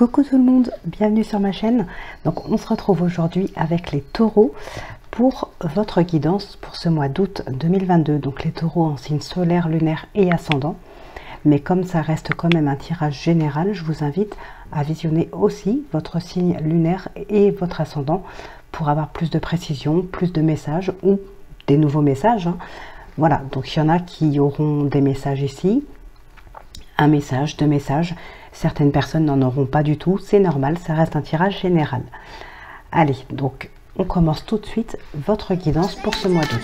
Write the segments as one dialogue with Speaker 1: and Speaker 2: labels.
Speaker 1: Coucou tout le monde, bienvenue sur ma chaîne. Donc on se retrouve aujourd'hui avec les taureaux pour votre guidance pour ce mois d'août 2022. Donc les taureaux en signe solaire, lunaire et ascendant. Mais comme ça reste quand même un tirage général, je vous invite à visionner aussi votre signe lunaire et votre ascendant pour avoir plus de précision, plus de messages ou des nouveaux messages. Voilà, donc il y en a qui auront des messages ici, un message, deux messages. Certaines personnes n'en auront pas du tout, c'est normal, ça reste un tirage général. Allez, donc on commence tout de suite votre guidance pour ce mois d'août.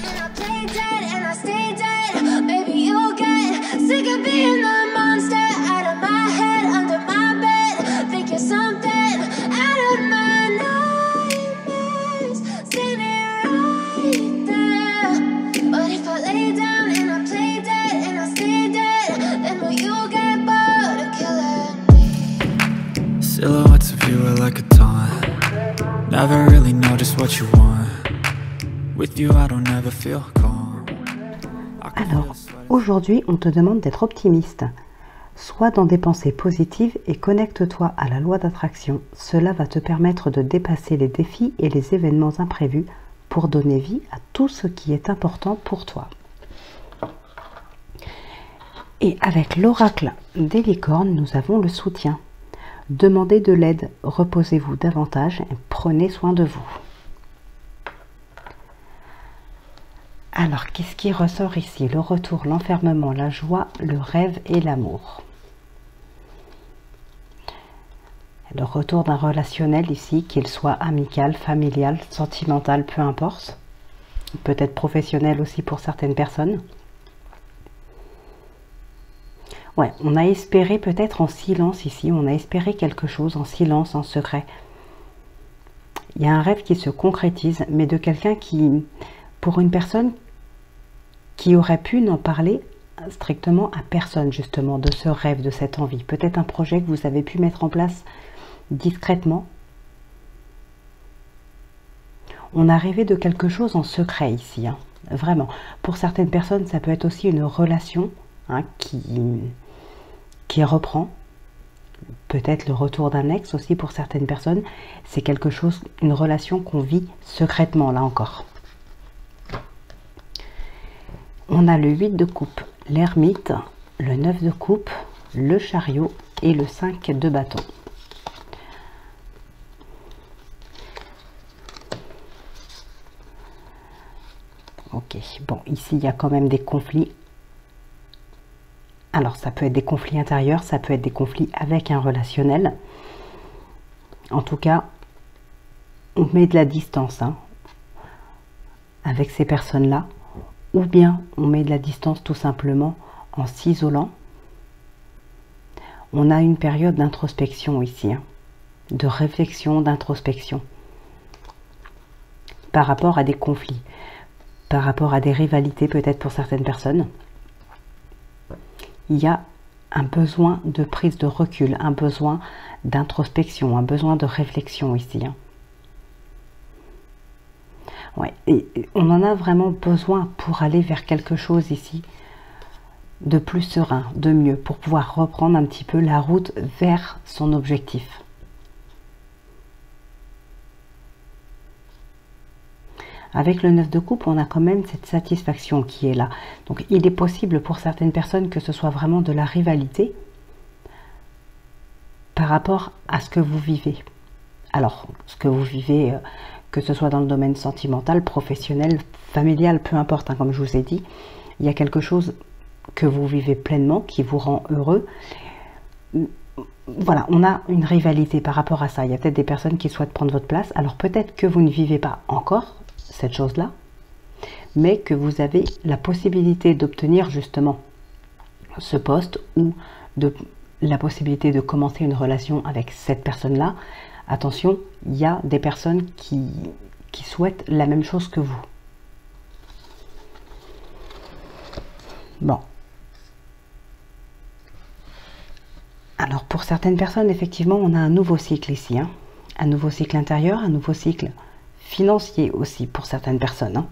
Speaker 2: Silhouettes of you are like a taunt. Never really know just what you want. With you I don't ever feel calm.
Speaker 1: Alors, aujourd'hui, on te demande d'être optimiste. Sois dans des pensées positives et connecte-toi à la loi d'attraction. Cela va te permettre de dépasser les défis et les événements imprévus pour donner vie à tout ce qui est important pour toi. Et avec l'oracle des licornes, nous avons le soutien. Demandez de l'aide, reposez-vous davantage et prenez soin de vous. Alors, qu'est-ce qui ressort ici? Le retour, l'enfermement, la joie, le rêve et l'amour. Le retour d'un relationnel ici, qu'il soit amical, familial, sentimental, peu importe. Peut-être professionnel aussi pour certaines personnes. Ouais, on a espéré peut-être en silence ici, on a espéré quelque chose en silence, en secret. Il y a un rêve qui se concrétise, mais de quelqu'un qui, pour une personne qui aurait pu n'en parler strictement à personne, justement, de ce rêve, de cette envie. Peut-être un projet que vous avez pu mettre en place discrètement. On a rêvé de quelque chose en secret ici, hein, vraiment. Pour certaines personnes, ça peut être aussi une relation qui reprend. Peut-être le retour d'un ex aussi pour certaines personnes. C'est quelque chose, une relation qu'on vit secrètement, là encore. On a le 8 de coupe, l'ermite, le 9 de coupe, le chariot et le 5 de bâton. Ok, bon, ici il y a quand même des conflits. Alors ça peut être des conflits intérieurs, ça peut être des conflits avec un relationnel. En tout cas, on met de la distance avec ces personnes-là. Ou bien on met de la distance tout simplement en s'isolant. On a une période d'introspection ici, de réflexion, d'introspection. Par rapport à des conflits, par rapport à des rivalités peut-être pour certaines personnes. Il y a un besoin de prise de recul, un besoin d'introspection, un besoin de réflexion ici. Ouais, et on en a vraiment besoin pour aller vers quelque chose ici de plus serein, de mieux, pour pouvoir reprendre un petit peu la route vers son objectif. Avec le 9 de coupe, on a quand même cette satisfaction qui est là. Donc il est possible pour certaines personnes que ce soit vraiment de la rivalité par rapport à ce que vous vivez. Alors, ce que vous vivez, que ce soit dans le domaine sentimental, professionnel, familial, peu importe, comme je vous ai dit, il y a quelque chose que vous vivez pleinement, qui vous rend heureux. Voilà, on a une rivalité par rapport à ça. Il y a peut-être des personnes qui souhaitent prendre votre place. Alors peut-être que vous ne vivez pas encore cette chose-là, mais que vous avez la possibilité d'obtenir justement ce poste ou la possibilité de commencer une relation avec cette personne-là. Attention, il y a des personnes qui souhaitent la même chose que vous. Bon. Alors pour certaines personnes, effectivement, on a un nouveau cycle ici. Un nouveau cycle intérieur, un nouveau cycle financier aussi pour certaines personnes.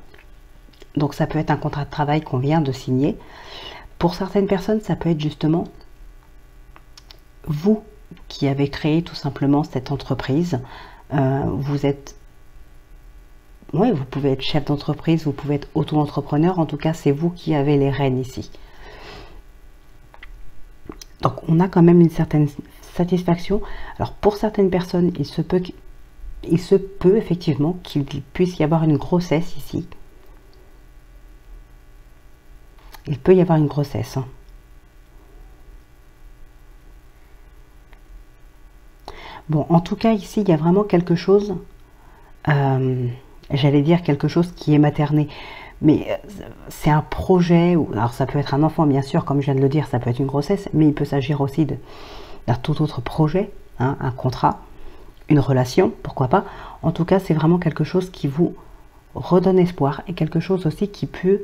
Speaker 1: Donc ça peut être un contrat de travail qu'on vient de signer. Pour certaines personnes, ça peut être justement vous qui avez créé tout simplement cette entreprise. Vous êtes, oui, vous pouvez être chef d'entreprise, vous pouvez être auto-entrepreneur. En tout cas, c'est vous qui avez les rênes ici. Donc, on a quand même une certaine satisfaction. Alors, pour certaines personnes, il se peut effectivement qu'il puisse y avoir une grossesse ici. Il peut y avoir une grossesse. Bon, en tout cas, ici, il y a vraiment quelque chose, j'allais dire quelque chose qui est materné, mais c'est un projet, alors ça peut être un enfant, bien sûr, comme je viens de le dire, ça peut être une grossesse, mais il peut s'agir aussi d'un tout autre projet, hein, un contrat, une relation, pourquoi pas. En tout cas, c'est vraiment quelque chose qui vous redonne espoir et quelque chose aussi qui peut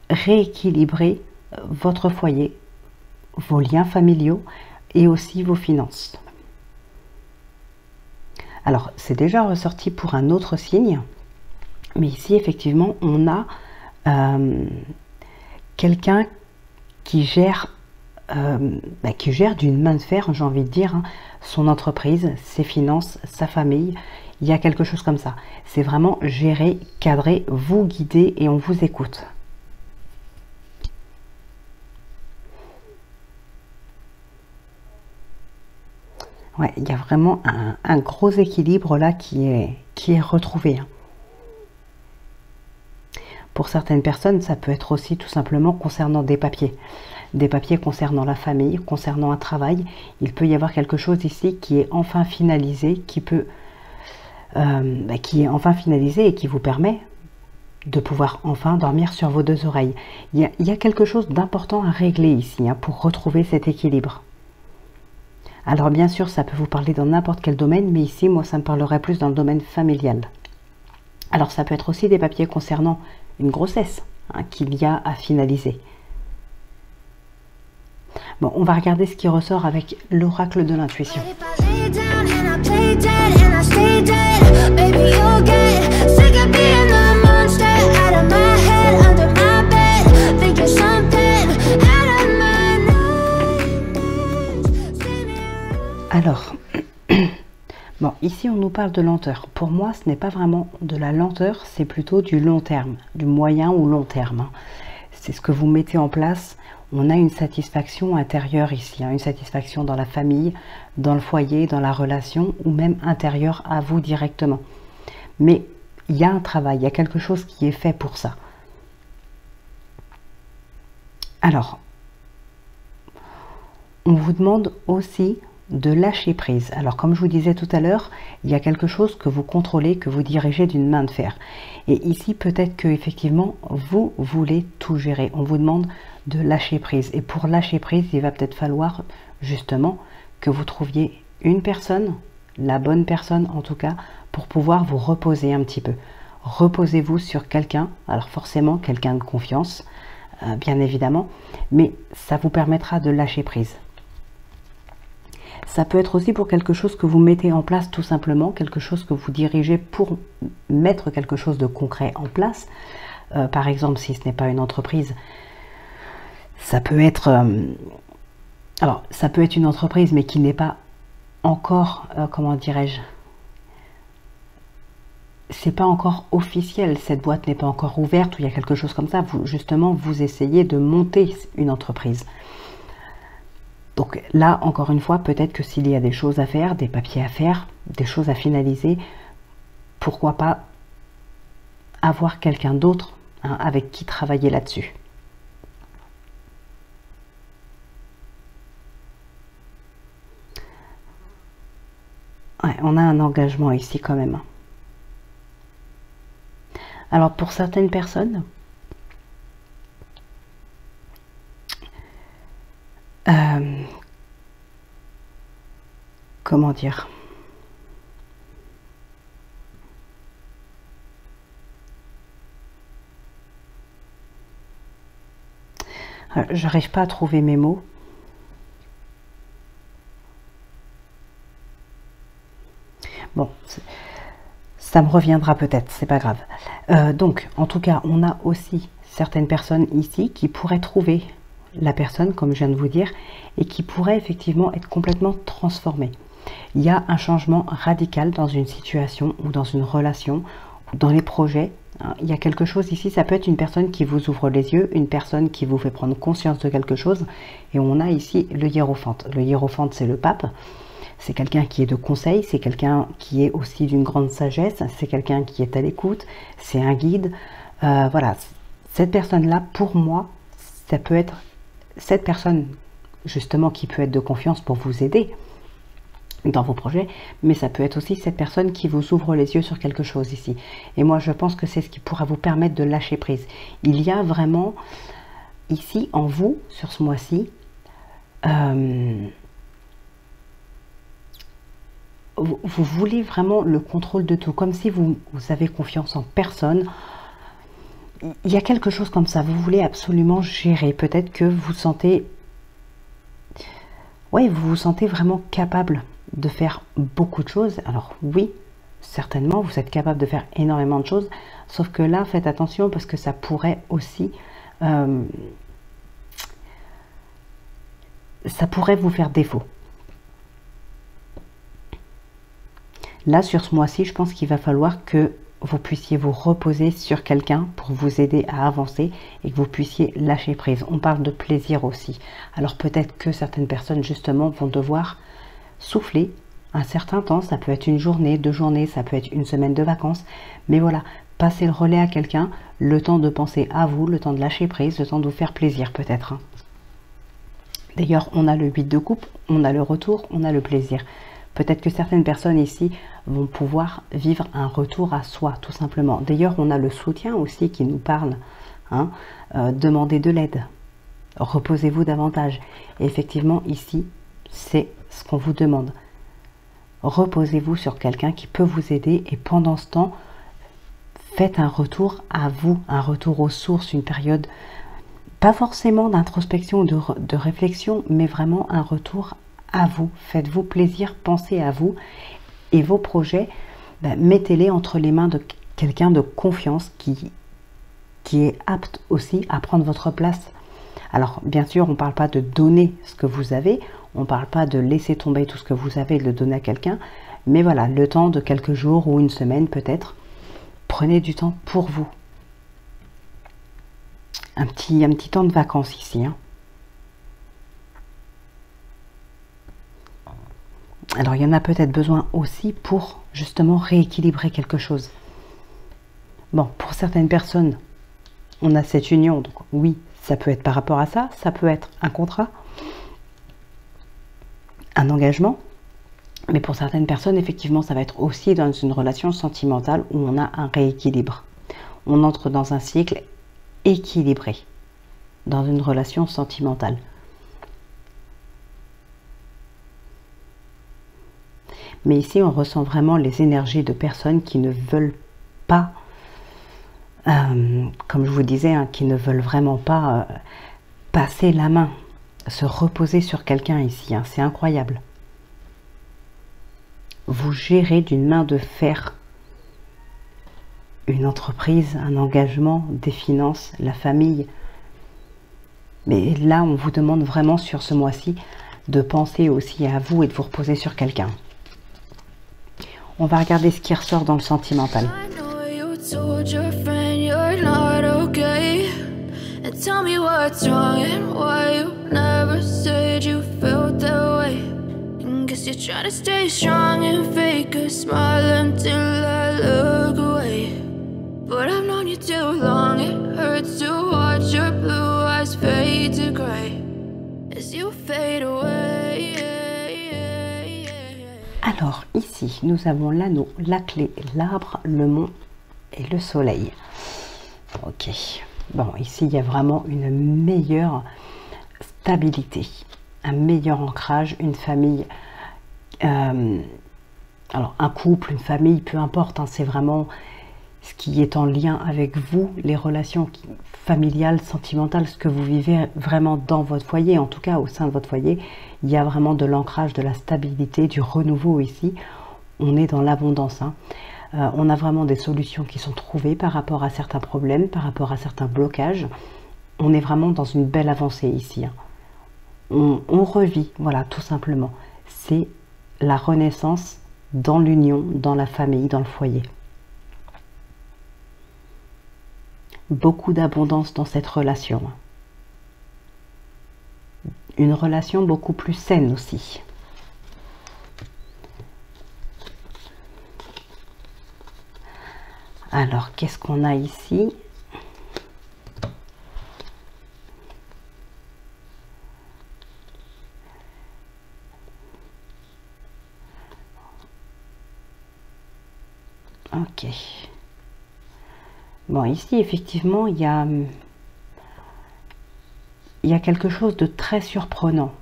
Speaker 1: rééquilibrer votre foyer, vos liens familiaux et aussi vos finances. Alors, c'est déjà ressorti pour un autre signe, mais ici, effectivement, on a quelqu'un qui gère d'une main de fer, j'ai envie de dire, hein, son entreprise, ses finances, sa famille. Il y a quelque chose comme ça. C'est vraiment gérer, cadrer, vous guider et on vous écoute. Ouais, il y a vraiment un gros équilibre là qui est retrouvé. Pour certaines personnes, ça peut être aussi tout simplement concernant des papiers. Des papiers concernant la famille, concernant un travail. Il peut y avoir quelque chose ici qui est enfin finalisé, qui est enfin finalisé et qui vous permet de pouvoir enfin dormir sur vos deux oreilles. Il y a quelque chose d'important à régler ici, hein, pour retrouver cet équilibre. Alors bien sûr, ça peut vous parler dans n'importe quel domaine, mais ici, moi, ça me parlerait plus dans le domaine familial. Alors ça peut être aussi des papiers concernant une grossesse, hein, qu'il y a à finaliser. Bon, on va regarder ce qui ressort avec l'oracle de l'intuition. Alors, bon, ici on nous parle de lenteur. Pour moi, ce n'est pas vraiment de la lenteur, c'est plutôt du long terme, du moyen ou long terme. Hein. C'est ce que vous mettez en place. On a une satisfaction intérieure ici, hein, une satisfaction dans la famille, dans le foyer, dans la relation, ou même intérieure à vous directement. Mais il y a un travail, il y a quelque chose qui est fait pour ça. Alors, on vous demande aussi de lâcher prise. Alors comme je vous disais tout à l'heure, il y a quelque chose que vous contrôlez, que vous dirigez d'une main de fer. Et ici, peut-être que effectivement vous voulez tout gérer. On vous demande de lâcher prise. Et pour lâcher prise, il va peut-être falloir justement que vous trouviez une personne, la bonne personne en tout cas, pour pouvoir vous reposer un petit peu. Reposez-vous sur quelqu'un, alors forcément quelqu'un de confiance, bien évidemment, mais ça vous permettra de lâcher prise. Ça peut être aussi pour quelque chose que vous mettez en place tout simplement, quelque chose que vous dirigez pour mettre quelque chose de concret en place. Par exemple, si ce n'est pas une entreprise, ça peut être... alors, ça peut être une entreprise, mais qui n'est pas encore, comment dirais-je, c'est pas encore officiel, cette boîte n'est pas encore ouverte, ou il y a quelque chose comme ça. Vous, justement, vous essayez de monter une entreprise. Donc là, encore une fois, peut-être que s'il y a des choses à faire, des papiers à faire, des choses à finaliser, pourquoi pas avoir quelqu'un d'autre, hein, avec qui travailler là-dessus. Ouais, on a un engagement ici quand même. Alors pour certaines personnes, comment dire, j'arrive pas à trouver mes mots. Bon, ça me reviendra peut-être, c'est pas grave. Donc, en tout cas, on a aussi certaines personnes ici qui pourraient trouver la personne, comme je viens de vous dire, et qui pourrait effectivement être complètement transformée. Il y a un changement radical dans une situation ou dans une relation ou dans les projets. Il y a quelque chose ici, ça peut être une personne qui vous ouvre les yeux, une personne qui vous fait prendre conscience de quelque chose. Et on a ici le hiérophante. Le hiérophante, c'est le pape. C'est quelqu'un qui est de conseil, c'est quelqu'un qui est aussi d'une grande sagesse, c'est quelqu'un qui est à l'écoute, c'est un guide. Voilà, cette personne-là, pour moi, ça peut être cette personne justement qui peut être de confiance pour vous aider dans vos projets, mais ça peut être aussi cette personne qui vous ouvre les yeux sur quelque chose ici. Et moi, je pense que c'est ce qui pourra vous permettre de lâcher prise. Il y a vraiment ici en vous, sur ce mois-ci, vous voulez vraiment le contrôle de tout, comme si vous avez confiance en personne. Il y a quelque chose comme ça, vous voulez absolument gérer. Peut-être que vous sentez, ouais, vous vous sentez vraiment capable de faire beaucoup de choses. Alors oui, certainement, vous êtes capable de faire énormément de choses, sauf que là, faites attention parce que ça pourrait aussi, ça pourrait vous faire défaut. Là, sur ce mois-ci, je pense qu'il va falloir que vous puissiez vous reposer sur quelqu'un pour vous aider à avancer et que vous puissiez lâcher prise. On parle de plaisir aussi. Alors peut-être que certaines personnes, justement, vont devoir souffler un certain temps. Ça peut être une journée, 2 journées, ça peut être une semaine de vacances. Mais voilà, passez le relais à quelqu'un, le temps de penser à vous, le temps de lâcher prise, le temps de vous faire plaisir peut-être. D'ailleurs, on a le 8 de coupe, on a le retour, on a le plaisir. Peut-être que certaines personnes ici vont pouvoir vivre un retour à soi, tout simplement. D'ailleurs, on a le soutien aussi qui nous parle. Hein, demandez de l'aide. Reposez-vous davantage. Et effectivement, ici, c'est ce qu'on vous demande. Reposez-vous sur quelqu'un qui peut vous aider. Et pendant ce temps, faites un retour à vous, un retour aux sources, une période, pas forcément d'introspection ou de réflexion, mais vraiment un retour à vous. Faites-vous plaisir, pensez à vous et vos projets, mettez-les entre les mains de quelqu'un de confiance qui est apte aussi à prendre votre place. Alors bien sûr, on ne parle pas de donner ce que vous avez, on ne parle pas de laisser tomber tout ce que vous avez et de le donner à quelqu'un, mais voilà, le temps de quelques jours ou une semaine peut-être, prenez du temps pour vous. Un petit temps de vacances ici, hein. Alors, il y en a peut-être besoin aussi pour justement rééquilibrer quelque chose. Bon, pour certaines personnes, on a cette union. Donc oui, ça peut être par rapport à ça. Ça peut être un contrat, un engagement. Mais pour certaines personnes, effectivement, ça va être aussi dans une relation sentimentale où on a un rééquilibre. On entre dans un cycle équilibré, dans une relation sentimentale. Mais ici, on ressent vraiment les énergies de personnes qui ne veulent pas, comme je vous disais, hein, qui ne veulent vraiment pas passer la main, se reposer sur quelqu'un ici. Hein, c'est incroyable. Vous gérez d'une main de fer une entreprise, un engagement, des finances, la famille. Mais là, on vous demande vraiment sur ce mois-ci de penser aussi à vous et de vous reposer sur quelqu'un. On va regarder ce qui ressort dans le sentimental. Alors ici, nous avons l'anneau, la clé, l'arbre, le mont et le soleil. Ok. Bon, ici, il y a vraiment une meilleure stabilité, un meilleur ancrage, une famille. Alors, un couple, une famille, peu importe, hein, c'est vraiment ce qui est en lien avec vous, les relations familiales, sentimentales, ce que vous vivez vraiment dans votre foyer, en tout cas au sein de votre foyer. Il y a vraiment de l'ancrage, de la stabilité, du renouveau ici. On est dans l'abondance. Hein. On a vraiment des solutions qui sont trouvées par rapport à certains problèmes, par rapport à certains blocages. on est vraiment dans une belle avancée ici. Hein. On revit, voilà, tout simplement. C'est la renaissance dans l'union, dans la famille, dans le foyer. Beaucoup d'abondance dans cette relation. Une relation beaucoup plus saine aussi. Alors, qu'est-ce qu'on a ici? Ok. Bon, ici, effectivement, il y a quelque chose de très surprenant,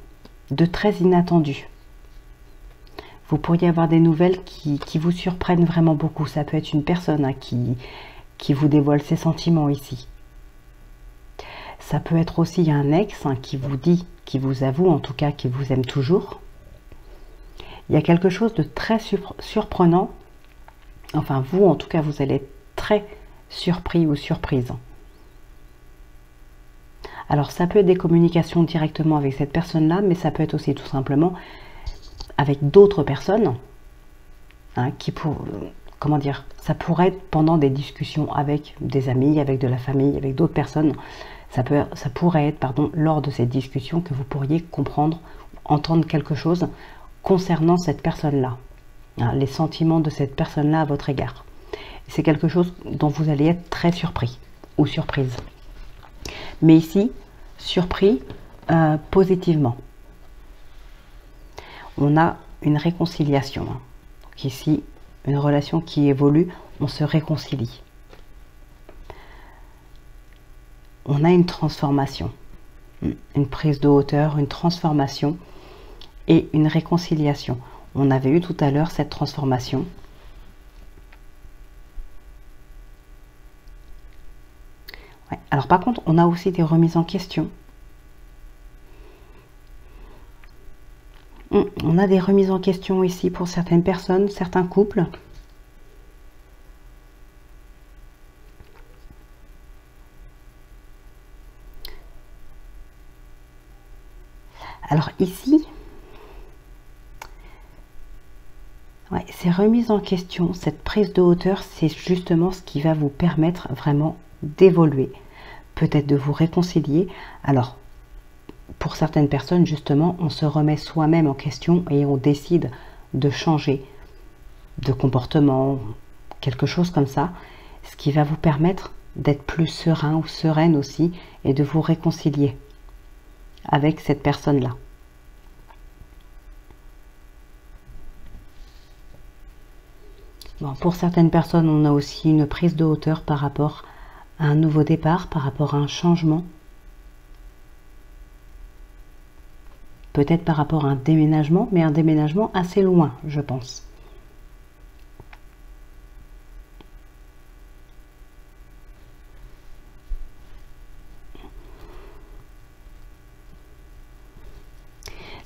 Speaker 1: de très inattendu. Vous pourriez avoir des nouvelles qui vous surprennent vraiment beaucoup. Ça peut être une personne hein, qui vous dévoile ses sentiments ici. Ça peut être aussi un ex hein, qui vous dit, qui vous avoue en tout cas, qui vous aime toujours. Il y a quelque chose de très surprenant. Enfin, vous, en tout cas, vous allez être très surpris ou surprise. Alors, ça peut être des communications directement avec cette personne-là, mais ça peut être aussi tout simplement avec d'autres personnes hein, comment dire, ça pourrait être pendant des discussions avec des amis, avec de la famille, avec d'autres personnes. Ça pourrait être, pardon, lors de cette discussion que vous pourriez comprendre, entendre quelque chose concernant cette personne-là, hein, les sentiments de cette personne-là à votre égard. C'est quelque chose dont vous allez être très surpris ou surprise. Mais ici, surpris positivement. On a une réconciliation. Donc ici, une relation qui évolue, on se réconcilie. On a une transformation, une prise de hauteur, une transformation et une réconciliation. On avait eu tout à l'heure cette transformation. Ouais. Alors par contre, on a aussi des remises en question. On a des remises en question ici pour certaines personnes, certains couples. Alors ici, ouais, ces remises en question, cette prise de hauteur, c'est justement ce qui va vous permettre vraiment d'évoluer, peut-être de vous réconcilier. Alors, pour certaines personnes, justement, on se remet soi-même en question et on décide de changer de comportement, quelque chose comme ça, ce qui va vous permettre d'être plus serein ou sereine aussi et de vous réconcilier avec cette personne-là. Bon, pour certaines personnes, on a aussi une prise de hauteur par rapport à un nouveau départ, par rapport à un changement. Peut-être par rapport à un déménagement, mais un déménagement assez loin, je pense.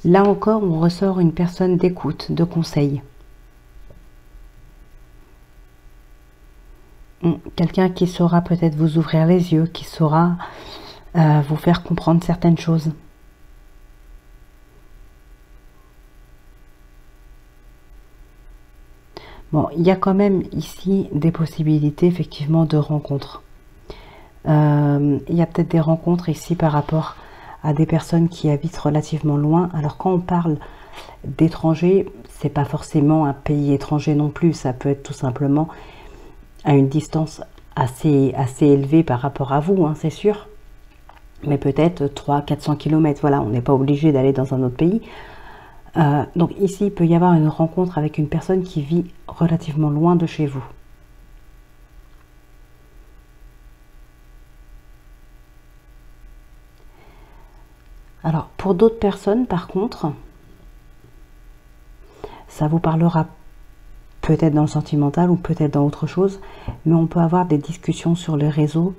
Speaker 1: Là encore, on ressort une personne d'écoute, de conseil. Quelqu'un qui saura peut-être vous ouvrir les yeux, qui saura vous faire comprendre certaines choses. Bon, il y a quand même ici des possibilités effectivement de rencontres. Il y a peut-être des rencontres ici par rapport à des personnes qui habitent relativement loin. Alors quand on parle d'étrangers, c'est pas forcément un pays étranger non plus, ça peut être tout simplement à une distance assez élevée par rapport à vous, hein, c'est sûr. Mais peut-être 300-400 km, voilà, on n'est pas obligé d'aller dans un autre pays. Donc ici, il peut y avoir une rencontre avec une personne qui vit relativement loin de chez vous. Alors, pour d'autres personnes, par contre, ça vous parlera peut-être dans le sentimental ou peut-être dans autre chose, mais on peut avoir des discussions sur les réseaux,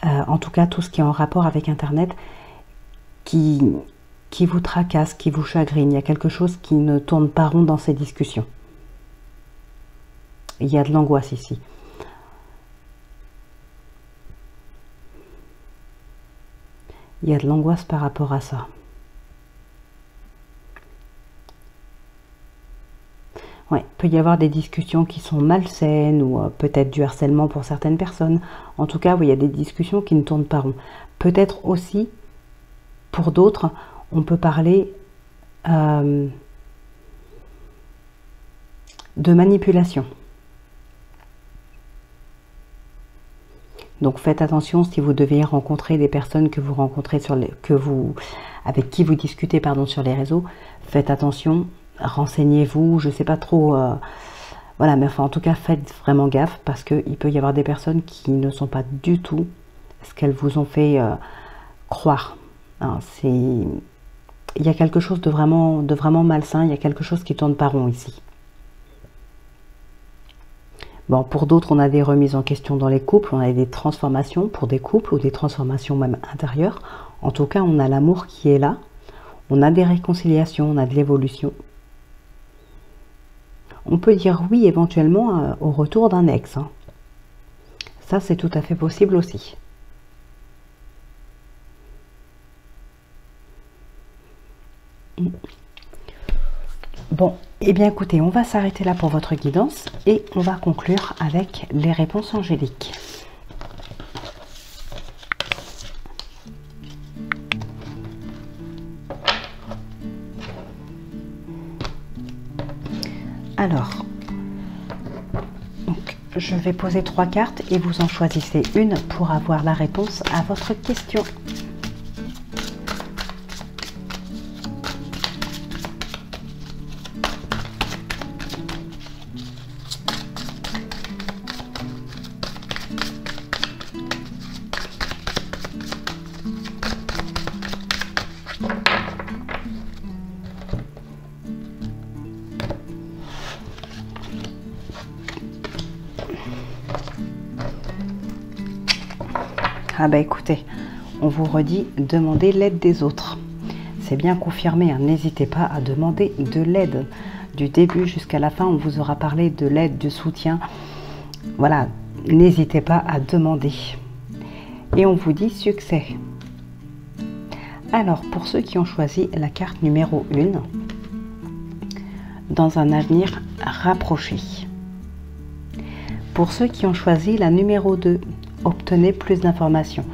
Speaker 1: en tout cas tout ce qui est en rapport avec Internet, qui vous tracasse, qui vous chagrine. Il y a quelque chose qui ne tourne pas rond dans ces discussions. Il y a de l'angoisse ici. Il y a de l'angoisse par rapport à ça. Ouais, il peut y avoir des discussions qui sont malsaines ou peut-être du harcèlement pour certaines personnes. En tout cas, oui, il y a des discussions qui ne tournent pas rond. Peut-être aussi, pour d'autres, on peut parler de manipulation. Donc faites attention si vous devez rencontrer des personnes que vous rencontrez avec qui vous discutez sur les réseaux. Faites attention. Renseignez-vous, je sais pas trop, voilà, mais enfin en tout cas faites vraiment gaffe parce qu'il peut y avoir des personnes qui ne sont pas du tout ce qu'elles vous ont fait croire. Hein, il y a quelque chose de vraiment malsain, il y a quelque chose qui tourne pas rond ici. Bon, pour d'autres, on a des remises en question dans les couples, on a des transformations pour des couples ou des transformations même intérieures. En tout cas, on a l'amour qui est là, on a des réconciliations, on a de l'évolution. On peut dire oui éventuellement au retour d'un ex. Hein. Ça, c'est tout à fait possible aussi. Bon, eh bien écoutez, on va s'arrêter là pour votre guidance et on va conclure avec les réponses angéliques. Alors, donc, je vais poser 3 cartes et vous en choisissez une pour avoir la réponse à votre question. Ah bah écoutez, on vous redit, demandez l'aide des autres. C'est bien confirmé, hein. N'hésitez pas à demander de l'aide. Du début jusqu'à la fin, on vous aura parlé de l'aide, du soutien. Voilà, n'hésitez pas à demander. Et on vous dit succès. Alors, pour ceux qui ont choisi la carte numéro 1, dans un avenir rapproché. Pour ceux qui ont choisi la numéro 2, obtenez plus d'informations.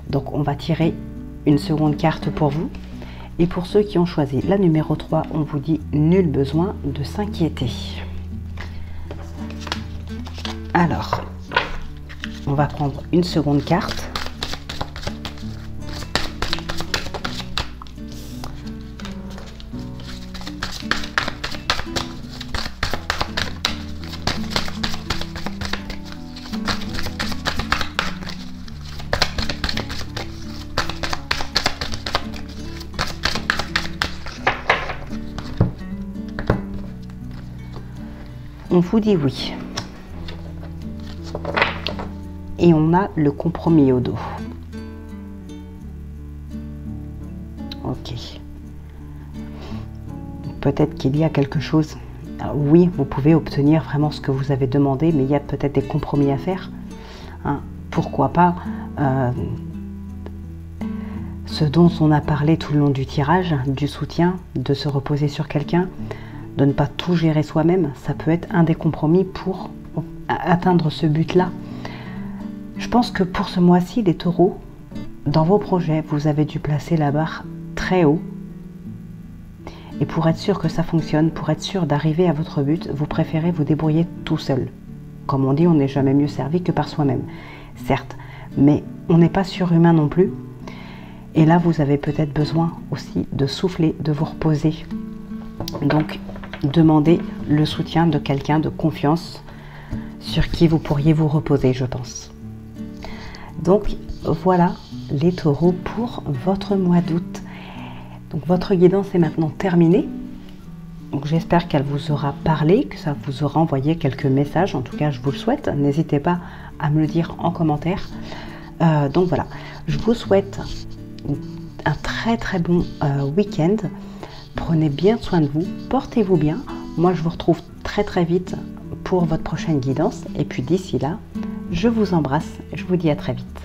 Speaker 1: Donc on va tirer une seconde carte pour vous. Et pour ceux qui ont choisi la numéro 3, on vous dit nul besoin de s'inquiéter. Alors, on va prendre une seconde carte. On vous dit oui. Et on a le compromis au dos. Ok. Peut-être qu'il y a quelque chose. Oui, vous pouvez obtenir vraiment ce que vous avez demandé, mais il y a peut-être des compromis à faire. Hein, pourquoi pas ce dont on a parlé tout le long du tirage, du soutien, de se reposer sur quelqu'un, de ne pas tout gérer soi-même, ça peut être un des compromis pour atteindre ce but-là. Je pense que pour ce mois-ci, les taureaux, dans vos projets, vous avez dû placer la barre très haut. Et pour être sûr que ça fonctionne, pour être sûr d'arriver à votre but, vous préférez vous débrouiller tout seul. Comme on dit, on n'est jamais mieux servi que par soi-même. Certes, mais on n'est pas surhumain non plus. Et là, vous avez peut-être besoin aussi de souffler, de vous reposer. Donc, demandez le soutien de quelqu'un de confiance sur qui vous pourriez vous reposer, je pense. Donc, voilà les taureaux pour votre mois d'août. Donc, votre guidance est maintenant terminée. Donc, j'espère qu'elle vous aura parlé, que ça vous aura envoyé quelques messages. En tout cas, je vous le souhaite. N'hésitez pas à me le dire en commentaire. Donc, voilà. Je vous souhaite un très très bon week-end. Prenez bien soin de vous, portez-vous bien. Moi, je vous retrouve très très vite pour votre prochaine guidance. Et puis d'ici là, je vous embrasse. Je vous dis à très vite.